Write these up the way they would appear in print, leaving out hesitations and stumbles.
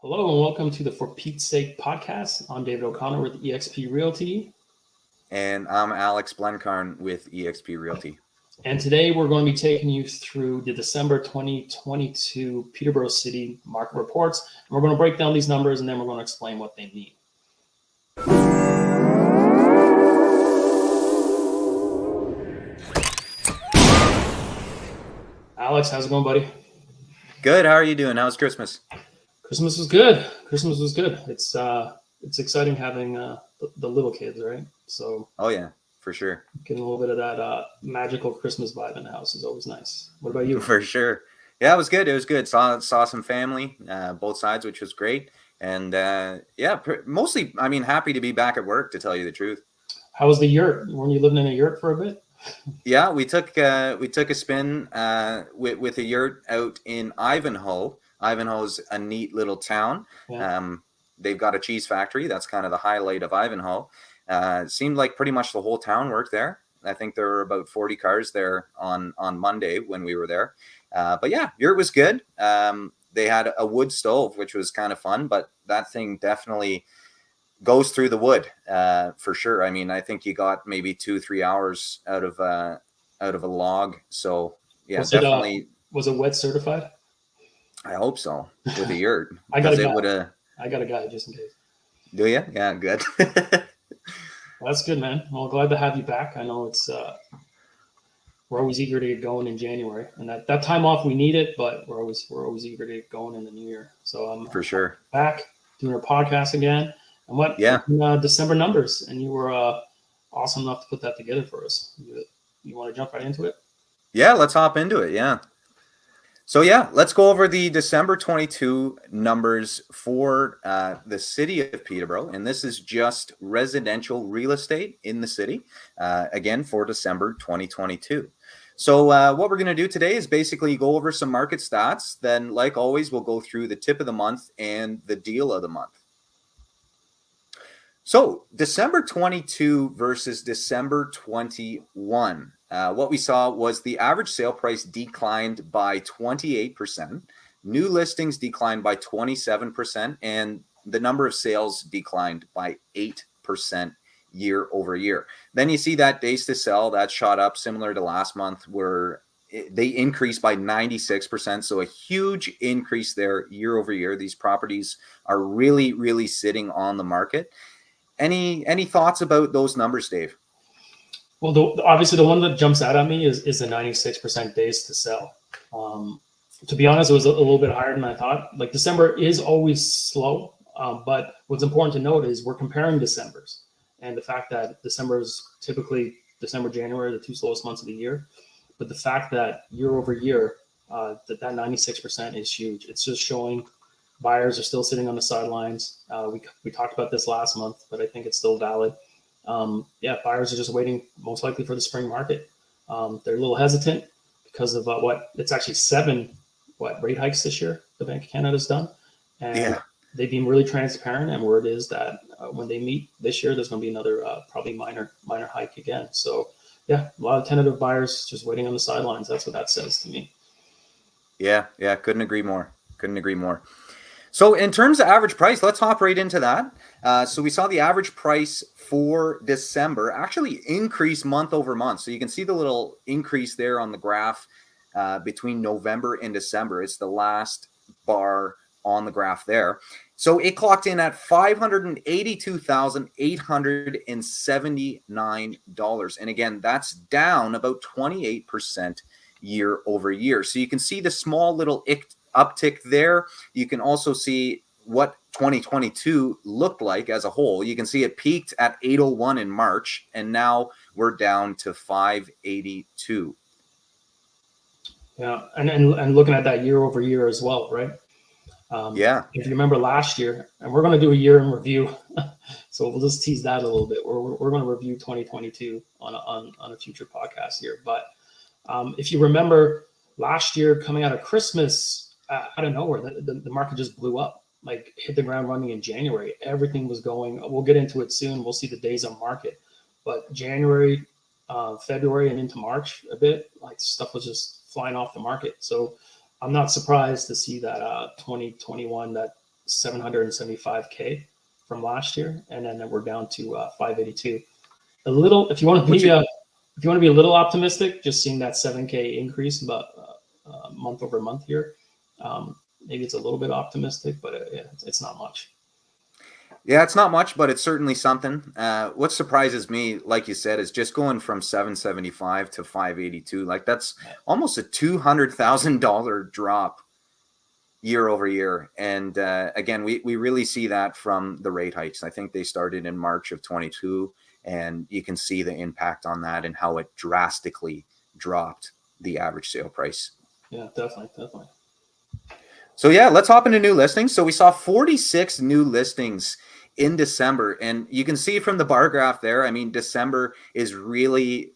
Hello and welcome to the For Pete's Sake podcast. I'm David O'Connor with eXp Realty. And I'm Alex Blencarn with eXp Realty. And today we're going to be taking you through the December 2022 Peterborough City Market Reports. And we're going to break down these numbers and then we're going to explain what they mean. Alex, how's it going, buddy? Good. How are you doing? How's Christmas? Christmas was good. Christmas was good. It's exciting having the little kids, right? So oh yeah, for sure. Getting a little bit of that magical Christmas vibe in the house is always nice. What about you? For sure. Yeah, it was good. It was good. Saw some family, both sides, which was great. And mostly, happy to be back at work, to tell you the truth. How was the yurt? Weren't you living in a yurt for a bit? Yeah, we took a spin with a yurt out in Ivanhoe. Ivanhoe's a neat little town. Yeah. They've got a cheese factory. That's kind of the highlight of Ivanhoe. It seemed like pretty much the whole town worked there. I think there were about 40 cars there on Monday when we were there. But yeah, yurt was good. They had a wood stove, which was kind of fun, but that thing definitely goes through the wood for sure. I mean, I think you got maybe 2-3 hours out of a log. So yeah, definitely. Was it wet certified? I hope so, with a yurt. I got a guy just in case. Do you? Yeah, good. Well, that's good, man. Well, glad to have you back. I know it's we're always eager to get going in January, and that time off we need it, but we're always eager to get going in the new year. So I'm for sure back doing our podcast again. And what? Yeah. December numbers, and you were awesome enough to put that together for us. You want to jump right into it? Yeah, let's hop into it. Yeah. So yeah, let's go over the December 22 numbers for the city of Peterborough. And this is just residential real estate in the city, again, for December 2022. So what we're going to do today is basically go over some market stats. Then, like always, we'll go through the tip of the month and the deal of the month. So December 22 versus December 21. What we saw was the average sale price declined by 28%. New listings declined by 27%, and the number of sales declined by 8% year over year. Then you see that days to sell, that shot up similar to last month, where they increased by 96%. So a huge increase there year over year. These properties are really, really sitting on the market. Any thoughts about those numbers, Dave? Well, obviously the one that jumps out at me is the 96% days to sell. To be honest, it was a little bit higher than I thought. Like December is always slow, but what's important to note is we're comparing Decembers, and the fact that December is typically December, January, the two slowest months of the year. But the fact that year over year, that 96% is huge. It's just showing buyers are still sitting on the sidelines. We talked about this last month, but I think it's still valid. Buyers are just waiting most likely for the spring market. They're a little hesitant because of it's actually 7 rate hikes this year the Bank of Canada's done. And they've been really transparent, and word is that when they meet this year, there's going to be another probably minor hike again. So yeah, a lot of tentative buyers just waiting on the sidelines. That's what that says to me. Yeah, couldn't agree more. So in terms of average price, let's hop right into that. So we saw the average price for December actually increase month over month. So you can see the little increase there on the graph between November and December. It's the last bar on the graph there. So it clocked in at $582,879. And again, that's down about 28% year over year. So you can see the small little uptick there. You can also see what 2022 looked like as a whole. You can see it peaked at 801 in March, and now we're down to 582. Yeah, and looking at that year over year as well, right? If you remember last year, and we're going to do a year in review, so we'll just tease that a little bit. We're going to review 2022 on a future podcast here. But if you remember last year, coming out of Christmas, out of nowhere, the market just blew up, like hit the ground running in January. Everything was going. We'll get into it soon. We'll see the days on market, but January, February, and into March a bit, like stuff was just flying off the market. So I'm not surprised to see that 2021, that 775K from last year, and then we're down to 582. A little, if you want to be a little optimistic, just seeing that 7K increase, but month over month here, maybe it's a little bit optimistic, but it's not much. Yeah, it's not much, but it's certainly something. What surprises me, like you said, is just going from 775 to 582. Like that's almost a $200,000 drop year over year. And again, we really see that from the rate hikes. I think they started in March of 22, and you can see the impact on that and how it drastically dropped the average sale price. Yeah, definitely. So yeah, let's hop into new listings. So we saw 46 new listings in December, and you can see from the bar graph there, I mean, December is really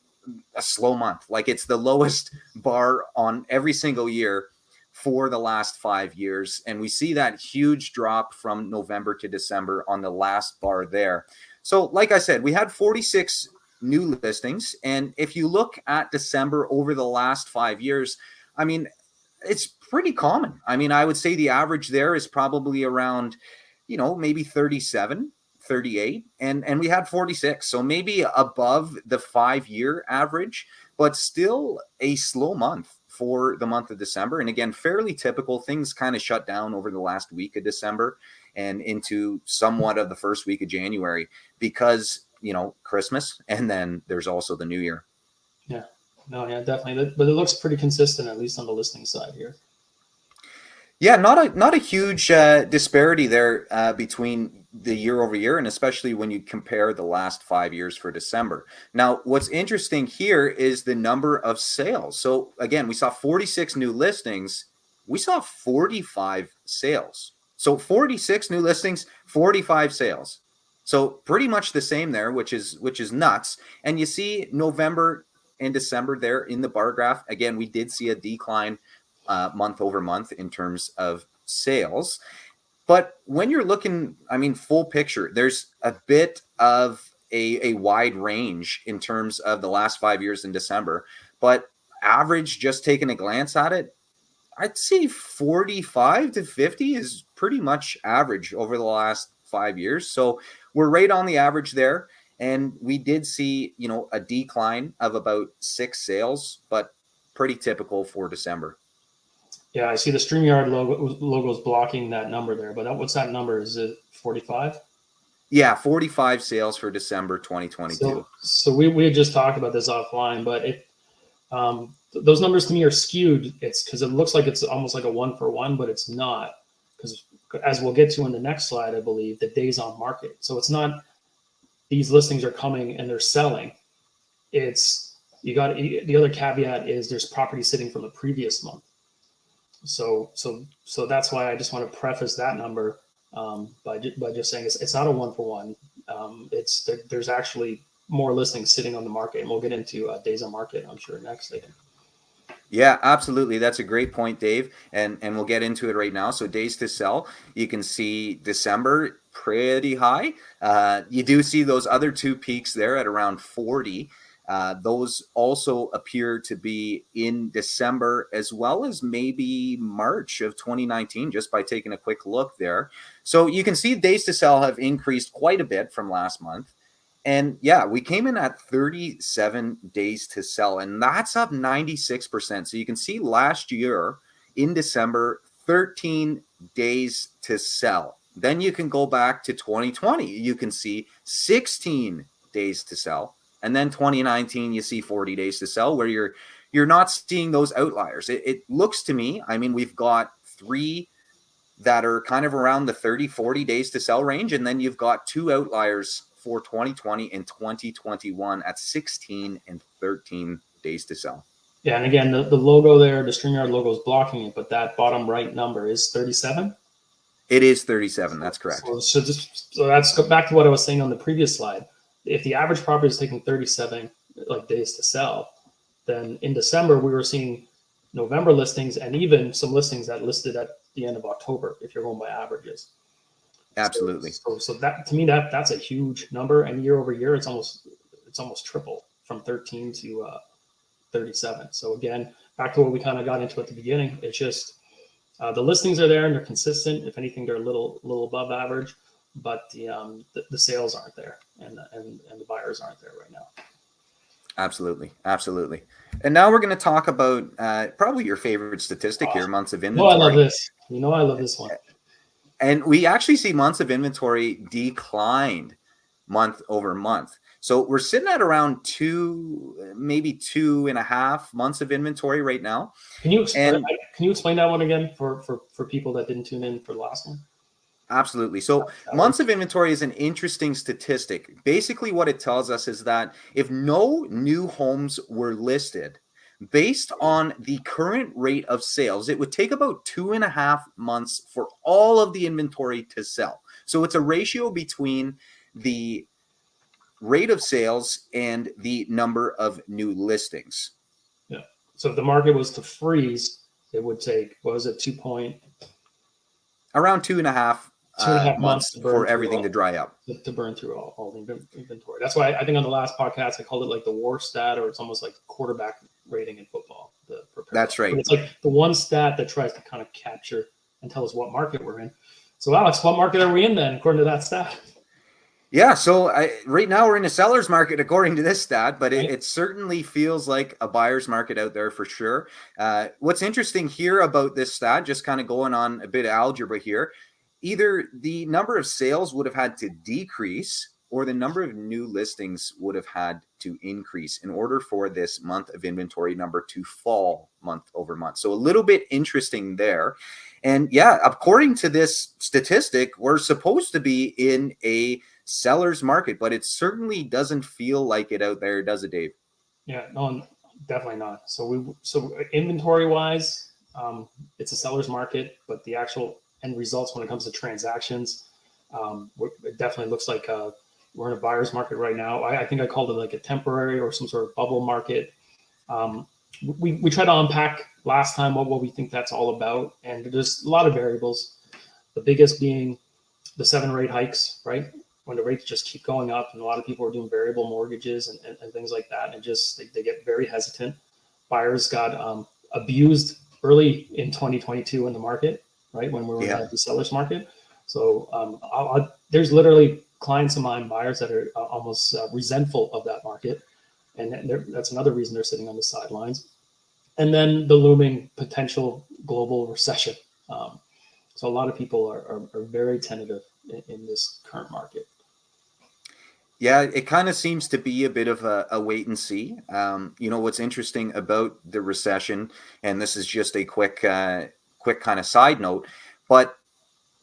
a slow month. Like it's the lowest bar on every single year for the last 5 years. And we see that huge drop from November to December on the last bar there. So like I said, we had 46 new listings. And if you look at December over the last 5 years, I mean, it's pretty common. I mean, I would say the average there is probably around, maybe 37, 38, and we had 46. So maybe above the 5-year average, but still a slow month for the month of December. And again, fairly typical. Things kind of shut down over the last week of December and into somewhat of the first week of January because, Christmas, and then there's also the New Year. Yeah. No, yeah, definitely. But it looks pretty consistent, at least on the listing side here. Yeah, not a huge disparity there between the year over year, and especially when you compare the last 5 years for December. Now, what's interesting here is the number of sales. So again, we saw 46 new listings. We saw 45 sales. So 46 new listings, 45 sales. So pretty much the same there, which is nuts. And you see November and December there in the bar graph. Again, we did see a decline month over month in terms of sales. But when you're looking, I mean, full picture, there's a bit of a wide range in terms of the last 5 years in December. But average, just taking a glance at it, I'd say 45 to 50 is pretty much average over the last 5 years. So we're right on the average there. And we did see, a decline of about 6 sales, but pretty typical for December. Yeah, I see the StreamYard logo's blocking that number there, but what's that number? Is it 45? Yeah, 45 sales for December 2022. So we had just talked about this offline, but those numbers to me are skewed. It's because it looks like it's almost like a 1-for-1, but it's not. Because as we'll get to in the next slide, I believe, the days on market. So it's not these listings are coming and they're selling. It's the other caveat is there's property sitting from the previous month. So that's why I just want to preface that number by just saying it's not a 1-for-1. There's actually more listings sitting on the market, and we'll get into days on market, I'm sure, next. Yeah, absolutely. That's a great point, Dave. And we'll get into it right now. So days to sell, you can see December pretty high. You do see those other two peaks there at around 40. Those also appear to be in December as well as maybe March of 2019, just by taking a quick look there. So you can see days to sell have increased quite a bit from last month. And yeah, we came in at 37 days to sell, and that's up 96%. So you can see last year in December, 13 days to sell. Then you can go back to 2020. You can see 16 days to sell. And then 2019, you see 40 days to sell, where you're not seeing those outliers. It looks to me, I mean, we've got 3 that are kind of around the 30, 40 days to sell range. And then you've got 2 outliers for 2020 and 2021 at 16 and 13 days to sell. Yeah, and again, the logo there, the StreamYard logo is blocking it, but that bottom right number is 37? It is 37, that's correct. So that's back to what I was saying on the previous slide. If the average property is taking 37 days to sell, then in December we were seeing November listings and even some listings that listed at the end of October, if you're going by averages. Absolutely. So that, to me, that's a huge number, and year over year it's almost triple from 13 to 37. So again, back to what we kind of got into at the beginning, it's just The listings are there and they're consistent. If anything, they're a little above average, but the sales aren't there, and the buyers aren't there right now. Absolutely. And now we're going to talk about probably your favorite statistic here, months of inventory. I love this. I love this one. And we actually see months of inventory declined month over month. So we're sitting at around maybe 2.5 months of inventory right now. Can you explain that one again for people that didn't tune in for the last one? Absolutely. So months of inventory is an interesting statistic. Basically, what it tells us is that if no new homes were listed, based on the current rate of sales, it would take about 2.5 months for all of the inventory to sell. So it's a ratio between the rate of sales and the number of new listings. Yeah. So if the market was to freeze, it would take, what was it, around 2.5 months for everything to dry up. To burn through all the inventory. That's why I think on the last podcast I called it like the war stat, or it's almost like quarterback rating in football. That's right. But it's like the one stat that tries to kind of capture and tell us what market we're in. So Alex, what market are we in then, according to that stat? Yeah, so right now we're in a seller's market according to this stat, but it certainly feels like a buyer's market out there for sure. What's interesting here about this stat, just kind of going on a bit of algebra here, either the number of sales would have had to decrease or the number of new listings would have had to increase in order for this month of inventory number to fall month over month. So a little bit interesting there. And yeah, according to this statistic, we're supposed to be in a seller's market, but it certainly doesn't feel like it out there, does it, Dave? Yeah, no, definitely not. So inventory wise, it's a seller's market, but the actual end results when it comes to transactions, it definitely looks like we're in a buyer's market right now. I think I called it like a temporary or some sort of bubble market. We tried to unpack last time what we think that's all about, and there's a lot of variables. The biggest being the 7 rate hikes, right? When the rates just keep going up, and a lot of people are doing variable mortgages and things like that, and just they get very hesitant. Buyers got abused early in 2022 in the market, right, when we were in the seller's market. So there's literally clients of mine, buyers that are almost resentful of that market, and that's another reason they're sitting on the sidelines. And then the looming potential global recession. So a lot of people are very tentative in this current market. Yeah, it kind of seems to be a bit of a wait and see. What's interesting about the recession, and this is just a quick kind of side note, but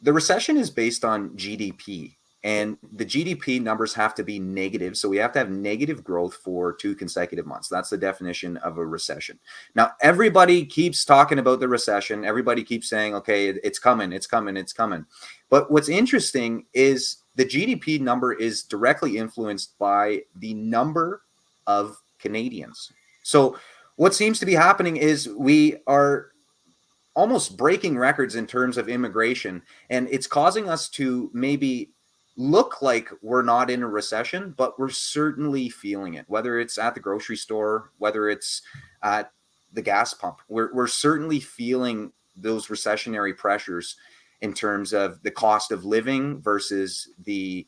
the recession is based on GDP, and the GDP numbers have to be negative. So we have to have negative growth for 2 consecutive months. That's the definition of a recession. Now, everybody keeps talking about the recession. Everybody keeps saying, okay, it's coming, it's coming, it's coming. But what's interesting is the GDP number is directly influenced by the number of Canadians. So what seems to be happening is we are almost breaking records in terms of immigration, and it's causing us to maybe look like we're not in a recession, but we're certainly feeling it, whether it's at the grocery store, whether it's at the gas pump. We're certainly feeling those recessionary pressures in terms of the cost of living versus the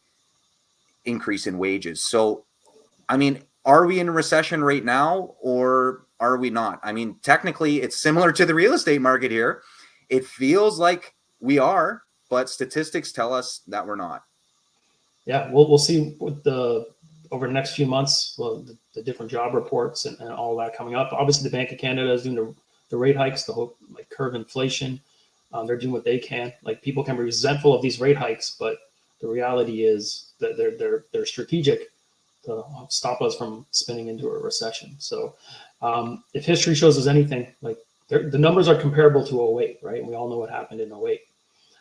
increase in wages. So, I mean, are we in a recession right now, or are we not? I mean, technically, it's similar to the real estate market here. It feels like we are, but statistics tell us that we're not. Yeah, we'll see with over the next few months, the different job reports and all that coming up. Obviously, the Bank of Canada is doing the rate hikes, the whole like curve inflation. They're doing what they can. Like, people can be resentful of these rate hikes, but the reality is that they're strategic to stop us from spinning into a recession. So if history shows us anything, like the numbers are comparable to 08, right? And we all know what happened in 08.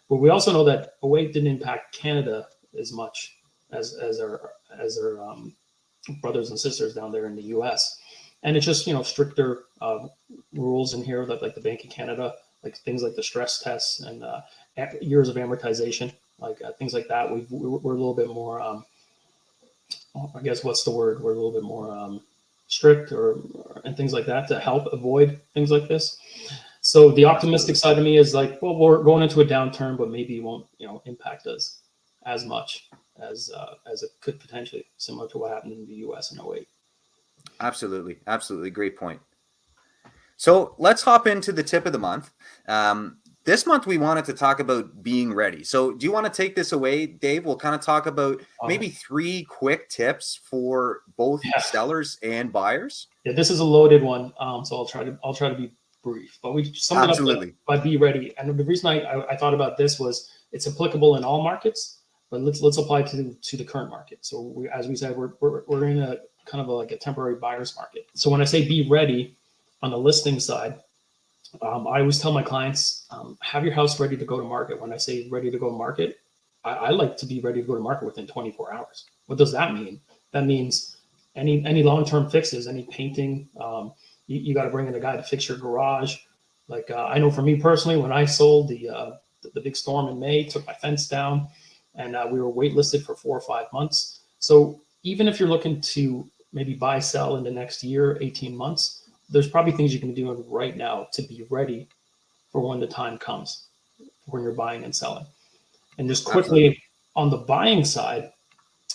But we also know that 08 didn't impact Canada as much as our brothers and sisters down there in the US. And it's just, stricter rules in here that, like the Bank of Canada, like things like the stress tests and years of amortization, like things like that. We're a little bit more, I guess, what's the word? We're a little bit more strict and things like that to help avoid things like this. So the optimistic side of me is like, well, we're going into a downturn, but maybe it won't, impact us as much as it could potentially, similar to what happened in the U.S. in '08. Absolutely. Absolutely. Great point. So let's hop into the tip of the month. This month, we wanted to talk about being ready. So do you want to take this away, Dave? We'll kind of talk about maybe 3 quick tips for both sellers and buyers. Yeah, this is a loaded one. So I'll try to be brief, but we summed it up by be ready. And the reason I thought about this was it's applicable in all markets, but let's apply to the current market. So as we said, we're in a kind of like a temporary buyer's market. So when I say be ready on the listing side, I always tell my clients, have your house ready to go to market. When I say ready to go to market, I like to be ready to go to market within 24 hours. What does that mean? That means any long-term fixes, any painting, you got to bring in a guy to fix your garage. Like I know for me personally, when I sold the big storm in May, took my fence down, and we were waitlisted for 4 or 5 months. So even if you're looking to maybe buy, sell in the next year, 18 months, there's probably things you can be doing right now to be ready for when the time comes, when you're buying and selling. And just quickly on the buying side,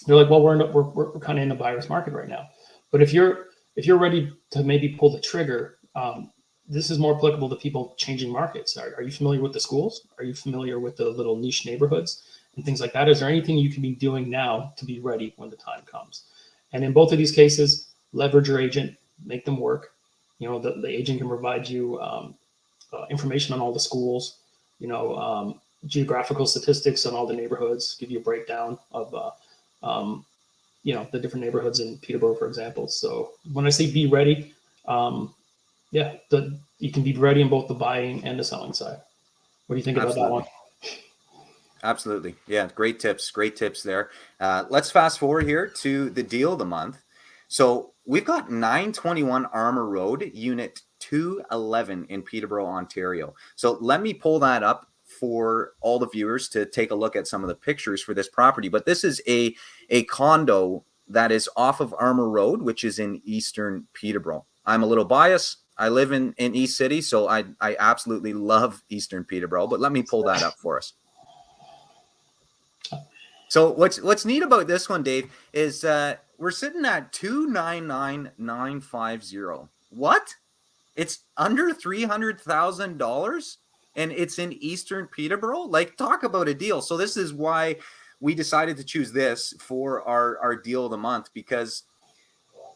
they're like, well, we're kind of in a buyer's market right now. But if you're ready to maybe pull the trigger, this is more applicable to people changing markets. Are you familiar with the schools? Are you familiar with the little niche neighborhoods and things like that? Is there anything you can be doing now to be ready when the time comes? And in both of these cases, leverage your agent, make them work. The agent can provide you information on all the schools, geographical statistics on all the neighborhoods, give you a breakdown of, the different neighborhoods in Peterborough, for example. So when I say be ready, you can be ready in both the buying and the selling side. What do you think about that one? Absolutely. Yeah, great tips there. Let's fast forward here to the deal of the month. So we've got 921 Armour Road, Unit 211 in Peterborough, Ontario. So let me pull that up for all the viewers to take a look at some of the pictures for this property. But this is a condo that is off of Armour Road, which is in Eastern Peterborough. I'm a little biased. I live in East City, so I absolutely love Eastern Peterborough. But let me pull that up for us. So what's neat about this one, Dave, is we're sitting at 299,950. What? It's under $300,000, and it's in Eastern Peterborough. Like, talk about a deal. So this is why we decided to choose this for our deal of the month, because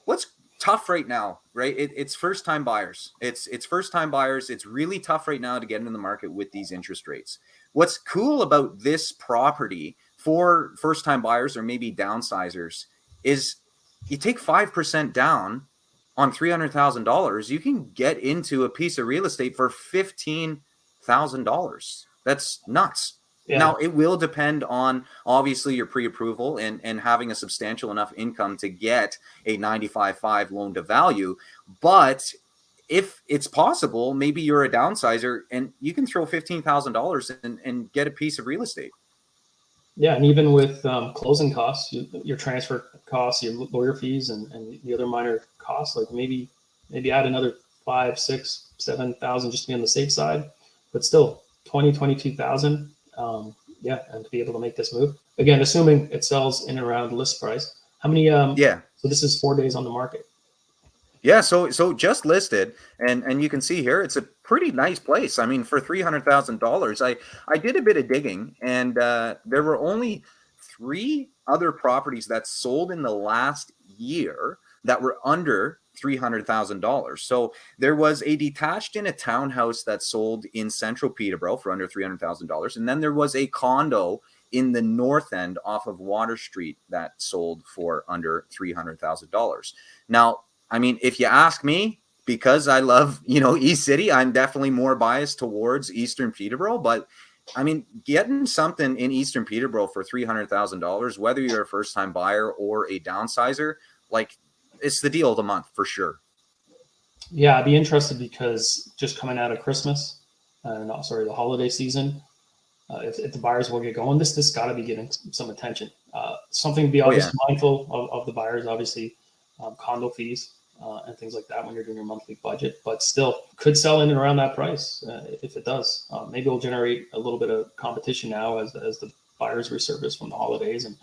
what's tough right now, right? It's first-time buyers. It's first-time buyers. It's really tough right now to get into the market with these interest rates. What's cool about this property for first-time buyers or maybe downsizers is you take 5% down on $300,000, you can get into a piece of real estate for $15,000. That's nuts. Yeah. Now, it will depend on, obviously, your pre-approval and having a substantial enough income to get a 95.5 loan to value. But if it's possible, maybe you're a downsizer and you can throw $15,000 and get a piece of real estate. Yeah, and even with closing costs, your transfer costs, your lawyer fees, and the other minor costs, like maybe add another 5, 6, 7,000 just to be on the safe side, but still 22,000. And to be able to make this move again, assuming it sells in and around list price. How many? So this is 4 days on the market. Yeah, so just listed, and you can see here it's a pretty nice place. I mean, for $300,000, I did a bit of digging, and there were only 3 other properties that sold in the last year that were under $300,000. So there was a detached in a townhouse that sold in central Peterborough for under $300,000, and then there was a condo in the north end off of Water Street that sold for under $300,000. Now, I mean, if you ask me, because I love, East City, I'm definitely more biased towards Eastern Peterborough. But I mean, getting something in Eastern Peterborough for $300,000, whether you're a first-time buyer or a downsizer, like, it's the deal of the month for sure. Yeah, I'd be interested because just coming out of Christmas, the holiday season, if the buyers will get going, this got to be getting some attention. Something to be obviously mindful of the buyers, obviously, condo fees. and things like that when you're doing your monthly budget, but still could sell in and around that price if it does. Maybe it'll generate a little bit of competition now as the buyers resurface from the holidays, and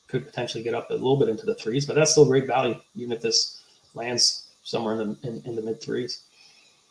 could potentially get up a little bit into the threes, but that's still great value, even if this lands somewhere in the mid threes.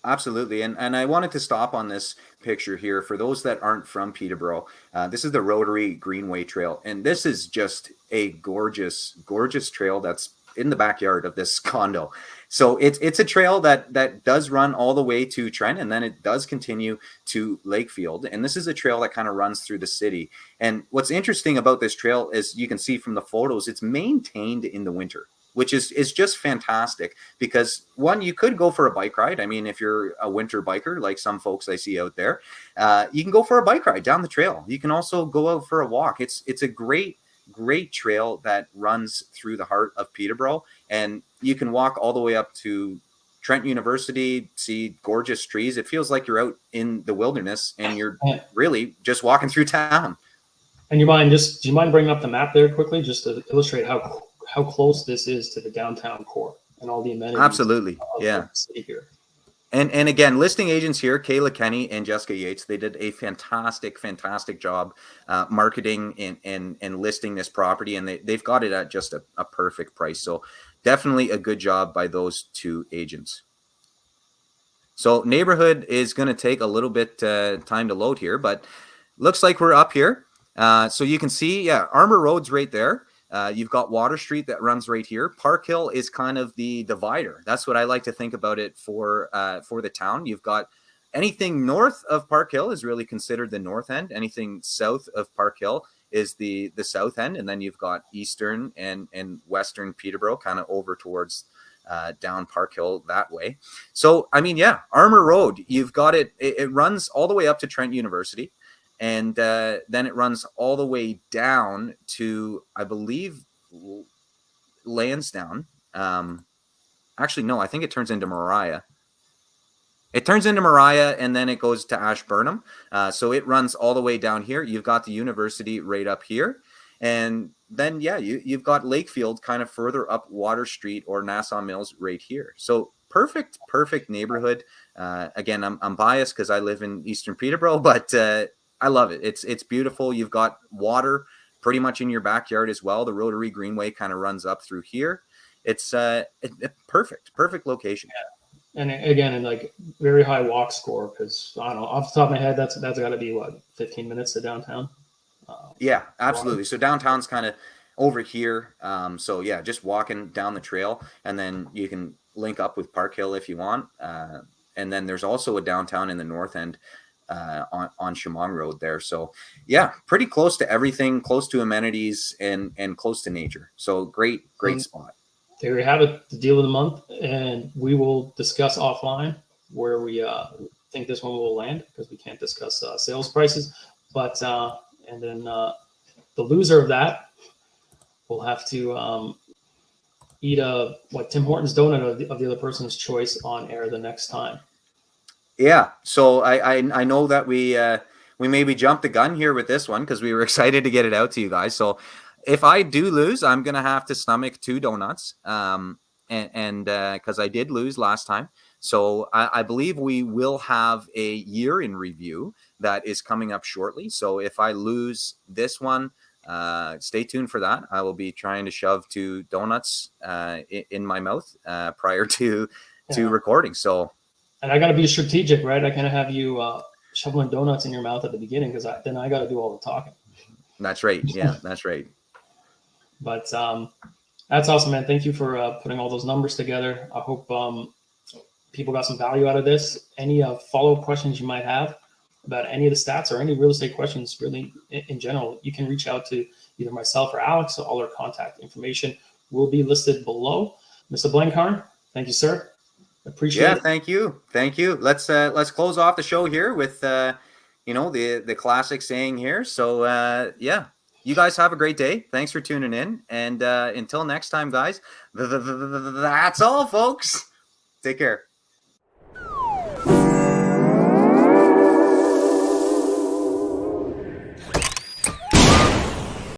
Absolutely. And I wanted to stop on this picture here for those that aren't from Peterborough. This is the Rotary Greenway Trail. And this is just a gorgeous, gorgeous trail that's in the backyard of this condo. So it's a trail that does run all the way to Trent, and then it does continue to Lakefield. And this is a trail that kind of runs through the city. And what's interesting about this trail is you can see from the photos, it's maintained in the winter, which is just fantastic because, one, you could go for a bike ride. I mean, if you're a winter biker, like some folks I see out there, you can go for a bike ride down the trail. You can also go out for a walk. It's a great trail that runs through the heart of Peterborough, and you can walk all the way up to Trent University, see gorgeous trees. It feels like you're out in the wilderness and you're really just walking through town. And do you mind bringing up the map there quickly, just to illustrate how close this is to the downtown core and all the amenities? Absolutely. Yeah. The city here. And again, listing agents here, Kayla Kenny and Jessica Yates, they did a fantastic job marketing and listing this property, and they've got it at just a perfect price. So definitely a good job by those two agents. So neighborhood is going to take a little bit time to load here, but looks like we're up here. So you can see, yeah, Armour Road's right there. You've got Water Street that runs right here. Park Hill is kind of the divider. That's what I like to think about it for the town. You've got anything north of Park Hill is really considered the north end. Anything south of Park Hill is the south end. And then you've got eastern and western Peterborough kind of over towards down Park Hill that way. So, I mean, yeah, Armour Road, you've got it runs all the way up to Trent University. And then it runs all the way down to, I believe, Lansdowne. Actually, no, I think it turns into Mariah. It turns into Mariah, and then it goes to Ashburnham. So it runs all the way down here. You've got the university right up here. And then, yeah, you've got Lakefield kind of further up Water Street or Nassau Mills right here. So perfect neighborhood. Again, I'm biased because I live in Eastern Peterborough, but I love it. It's beautiful. You've got water pretty much in your backyard as well. The Rotary Greenway kind of runs up through here. It's perfect location. Yeah. And again, like very high walk score, because I don't know, off the top of my head, that's got to be what, 15 minutes to downtown. Yeah, absolutely. So downtown's kind of over here. So yeah, just walking down the trail, and then you can link up with Park Hill if you want. And then there's also a downtown in the north end on Chemung Road there. So yeah, pretty close to everything, close to amenities and close to nature. So great spot. There you have it, the deal of the month, and we will discuss offline where we think this one will land, because we can't discuss sales prices. But and then the loser of that will have to eat Tim Hortons donut of the other person's choice on air the next time. Yeah, so I know that we maybe jumped the gun here with this one because we were excited to get it out to you guys. So if I do lose, I'm gonna have to stomach 2 donuts, and because I did lose last time. So I believe we will have a year in review that is coming up shortly. So if I lose this one, stay tuned for that. I will be trying to shove 2 donuts in my mouth prior to recording. So. And I got to be strategic, right? I kind of have you shoveling donuts in your mouth at the beginning, because then I got to do all the talking. That's right. Yeah, that's right. But that's awesome, man. Thank you for putting all those numbers together. I hope people got some value out of this. Any follow-up questions you might have about any of the stats or any real estate questions, really in general, you can reach out to either myself or Alex. So all our contact information will be listed below. Mr. Blankhorn, thank you, sir. Appreciate it. Thank you. Let's close off the show here with the classic saying here. So yeah, you guys have a great day. Thanks for tuning in, and until next time, guys, that's all, folks. Take care.